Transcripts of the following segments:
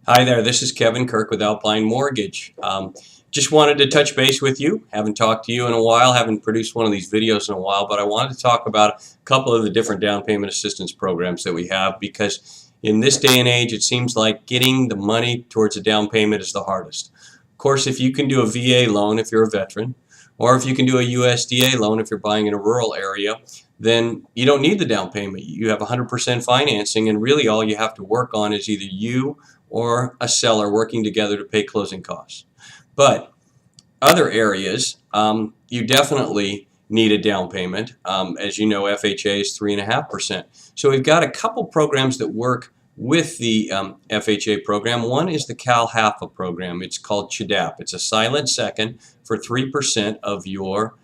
Hi there, this is Kevin Kirk with Alpine Mortgage. Just wanted to touch base with you. Haven't talked to you in a while, haven't produced one of these videos in a while, but I wanted to talk about a couple of the different down payment assistance programs that we have because in this day and age it seems like getting the money towards a down payment is the hardest. Of course, if you can do a VA loan if you're a veteran, or if you can do a USDA loan if you're buying in a rural area, then you don't need the down payment. You have 100% financing, and really all you have to work on is either you or a seller working together to pay closing costs. But other areas, you definitely need a down payment. As you know, FHA is 3.5%. So we've got a couple programs that work with the FHA program. One is the CalHFA program. It's called CHDAP. It's a silent second for 3% of your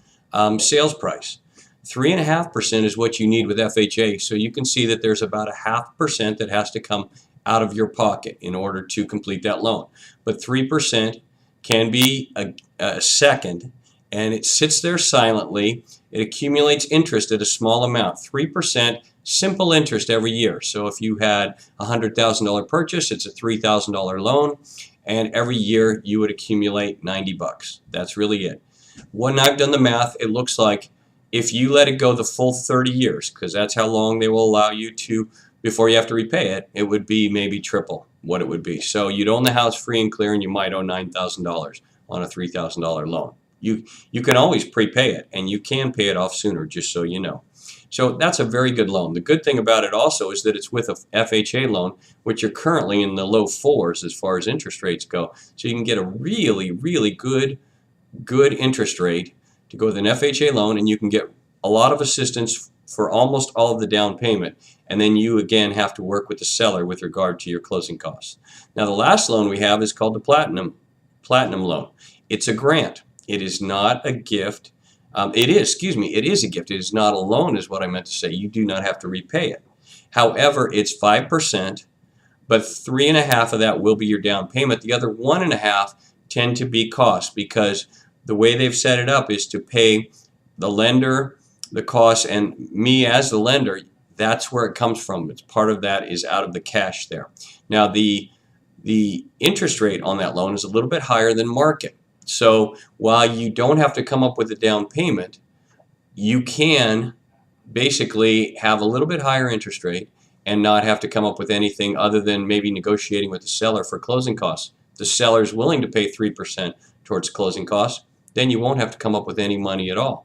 sales price. 3.5% is what you need with FHA. So you can see that there's about a 0.5% that has to come out of your pocket in order to complete that loan. But 3% can be a second, and it sits there silently. It accumulates interest at a small amount, 3% simple interest every year. So if you had a $100,000 purchase, it's a $3,000 loan, and every year you would accumulate 90 bucks. That's really it. When I've done the math, it looks like if you let it go the full 30 years, because that's how long they will allow you to before you have to repay it, it would be maybe triple what it would be. So you'd own the house free and clear, and you might owe $9,000 on a $3,000 loan. You can always prepay it, and you can pay it off sooner, just so you know. So that's a very good loan. The good thing about it also is that it's with a FHA loan, which are currently in the low 4s as far as interest rates go. So you can get a really, really good interest rate to go with an FHA loan, and you can get a lot of assistance for almost all of the down payment, and then you again have to work with the seller with regard to your closing costs. Now the last loan we have is called the Platinum loan. It's a grant. It is not a gift. It is a gift. It is not a loan is what I meant to say. You do not have to repay it. However, it's 5%, but 3.5 of that will be your down payment. The other 1.5 tend to be costs, because the way they've set it up is to pay the lender the cost, and me as the lender, that's where it comes from. It's part of that is out of the cash there. Now the interest rate on that loan is a little bit higher than market. So while you don't have to come up with a down payment, you can basically have a little bit higher interest rate and not have to come up with anything other than maybe negotiating with the seller for closing costs. The seller is willing to pay 3% towards closing costs, then you won't have to come up with any money at all.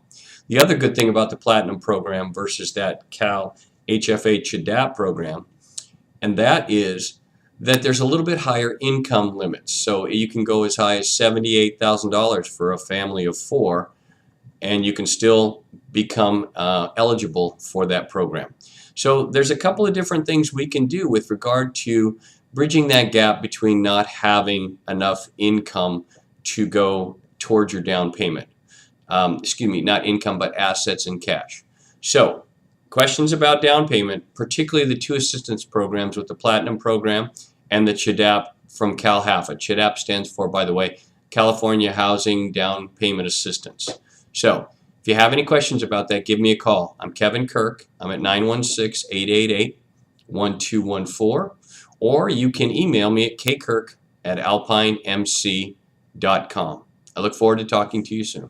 The other good thing about the Platinum program versus that Cal HFA CHDAP program, and that is that there's a little bit higher income limits. So you can go as high as $78,000 for a family of 4, and you can still become eligible for that program. So there's a couple of different things we can do with regard to bridging that gap between not having enough income to go towards your down payment. Not income, but assets and cash. So, questions about down payment, particularly the 2 assistance programs with the Platinum program and the CHDAP from CalHFA. CHDAP stands for, by the way, California Housing Down Payment Assistance. So, if you have any questions about that, give me a call. I'm Kevin Kirk. I'm at 916-888-1214, or you can email me at kkirk@alpinemc.com. I look forward to talking to you soon.